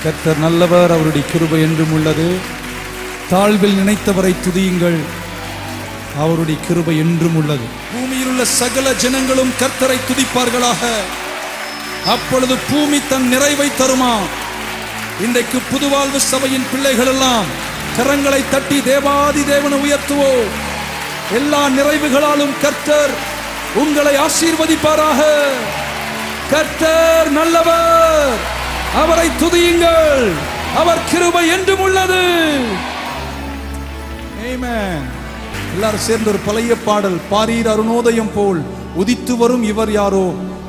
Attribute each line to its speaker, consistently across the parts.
Speaker 1: கர்த்தர் நல்லவர், அவருடைய கிருபை என்றும் உள்ளது. தாழ்வில் நினைத்தவரை துதியுங்கள், அவருடைய கிருபை என்றும் உள்ளது. பூமியில் உள்ள சகல ஜனங்களும் கர்த்தரை துதிப்பார்களாக, அப்பொழுது பூமி தன் நிறைவை தருமா. இன்றைக்கு புதுவாழ்வு சபையின் பிள்ளைகள் எல்லாம் கரங்களை தட்டி தேவாதி தேவனை உயர்த்துவோம். எல்லா நிறைவுகளாலும் கர்த்தர் உங்களை ஆசீர்வதிப்பாராக. கர்த்தர் நல்லவர், அவரை துதியுங்கள், அவர் கிருபை என்றும் உள்ளது. ஆமென். எல்லாரும் சேர்ந்து ஒரு பழைய பாடல், பாரீர் அருணோதயம் போல் உதித்து வரும் இவர் யாரோ,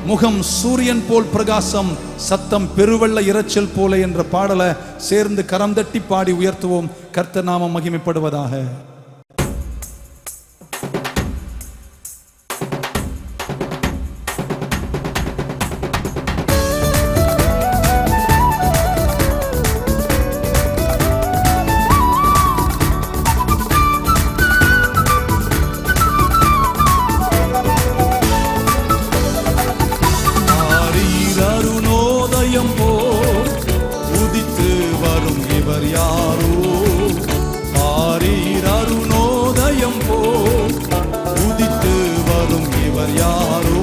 Speaker 1: முகம் சூரியன் போல் பிரகாசம், சத்தம் பெருவெள்ள இரைச்சல் போல என்ற பாடலை சேர்ந்து கரம் தட்டி பாடி உயர்த்துவோம். கர்த்தர் நாமம் மகிமைப்படுவதாக. உதித்து வரும் இவர் யாரோ, ஆரீர் அருணோதயம் போல் உதித்து வரும் இவர் யாரோ,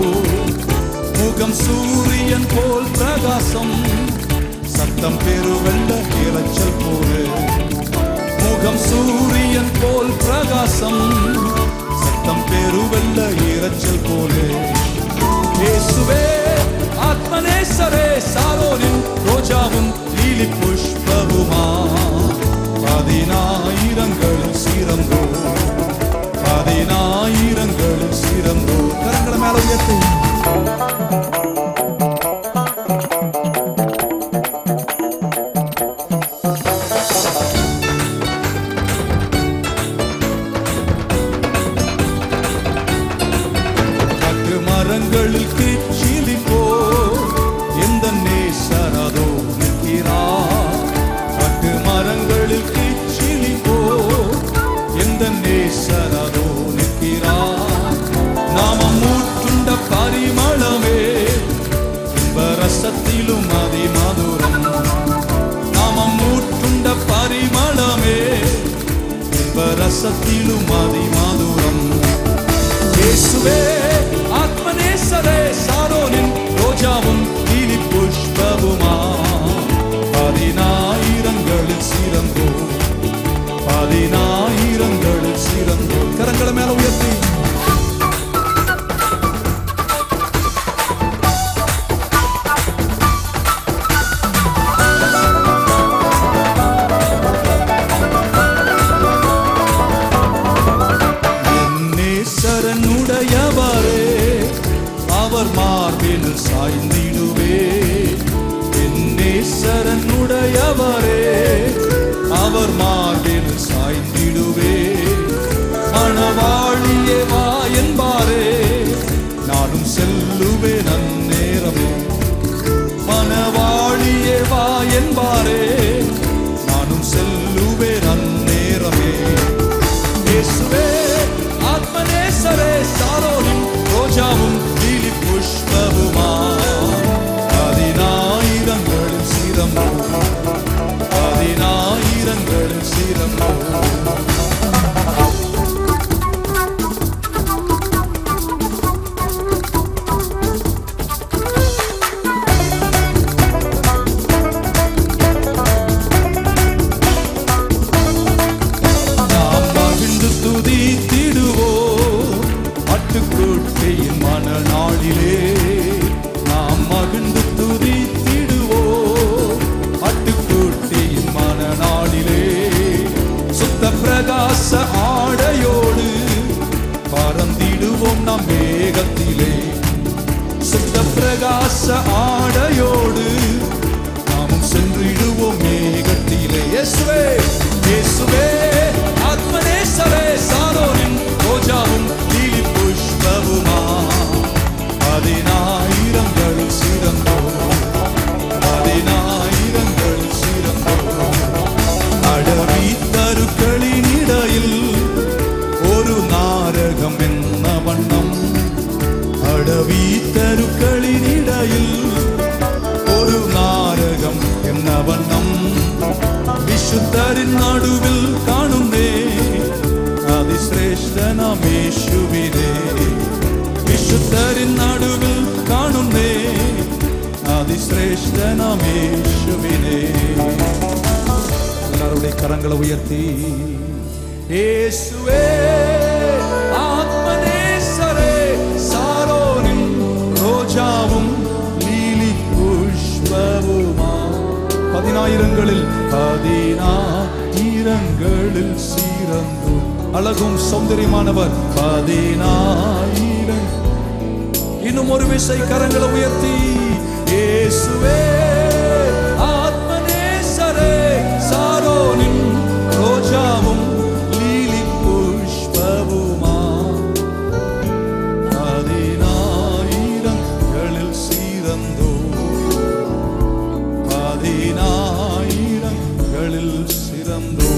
Speaker 1: முகம் சூரியன் போல் பிரகாசம், சத்தம் பெருவெள்ள இரைச்சல் போல, முகம் சூரியன் போல் பிரகாசம், சத்தம் பெருவெள்ள இரைச்சல் போல. இயேசுவே ஆத்மநேசரே, சாரோனின் ரோஜாவும் லீலி புஷ்பவுமா, பதினாயிரங்களில் சிறந்தோ, பதினாயிரங்களில் சிறந்தோ. கரங்களை மேல உயர்த்து. காட்டு மரங்களில் கிச்சிலி போ, எந்த நேசரதோ நிற்கிறார். காட்டு மரங்களில் கிச்சிலி போ, எந்த நேசரதோ நிற்கிறார். நாமம் ஊற்றுண்ட பரிமளமே, இன்பரசத்திலும் அதிமதுரம். நாமம் ஊற்றுண்ட பரிமளமே, இன்பரசத்திலும் அதிமதுரம். இயேசுவே ஆத்மநேசரே, சாரோனின் ரோஜாவும் லீலி புஷ்பவுமா, பதினாயிரங்களில் சிறந்தோ, பதினாயிரங்களில் சிறந்தோ. கரங்களை மேல உயர்த்தி. என்னேசரனுடையவரே, அவர் மார்பில் சாய்ந்திடுவே. என்னேசரனுடையவரே, அவர் மார்பில் சாய்ந்திடுவே. மணவாழியே வா என்பாரே, நானும் செல்லுவேன் அந்நேரமே. மணவாழியே வா என்பாரே, நானும் செல்லுவேன் அந்நேரமே. இயேசுவே ஆத்மநேசரே, சாரோனின் ரோஜாவும் லீலி புஷ்பவுமா, பதினாயிரங்களில் சிறந்தோ, பதினாயிரங்களில் சிறந்தோ. நாம் மகிழ்ந்து துதித்திடுவோம் ஆட்டுக்குட்டியின் மணநாளிலே. நாம் மகிழ்ந்து துதித்திடுவோம் ஆட்டுக்குட்டியின் மணநாளிலே. சுத்த பிரகாச ஆடையோடு பறந்திடுவோம் நாம் மேகத்திலே. சுத்த பிரகாச ஆடையோடு நாம் சென்றிடுவோம் மேகத்திலே. இயேசுவே இயேசுவே ஆத்மநேசரே, சாரோனின் ரோஜாவும் லீலி புஷ்பவுமா, பதினாயிரங்களில் சிறந்தோ, பதினாயிரங்களில் சிறந்தோ. அடவி தருக்களின் இடையில் ஒரு நாரகம் என்ன வண்ணம், அடவி தருக்களின் இடையில் ஒரு நாரகம் என்ன வண்ணம். വിശുദ്ധരിൻ നടുവിൽ കാണുന്നേ അതിശ്രേഷ്ഠനാം യേശുവിനെ. വിശുദ്ധരിൻ നടുവിൽ കാണുന്നേ അതിശ്രേഷ്ഠനാം യേശുവിനെ. എല്ലാവരുടെയും കരങ്ങളെ ഉയർത്തി യേശുവേ ആത്മനേസരേ സാരോനിൻ ரோஜாவும் லீலி புஷ்பவுமா. பதினாயிரங்களில் சிறந்து அழகும் சௌந்தரியமானவர். 10,000 இன்னும் ஒரு விசை கரங்களை உயர்த்தி இயேசுவே ஆத்மநேசரே சாரோனின் ரோஜாவும் லீலி புஷ்பவுமா. 10,000களில் சிறந்தோ 10,000களில் சிறந்தோ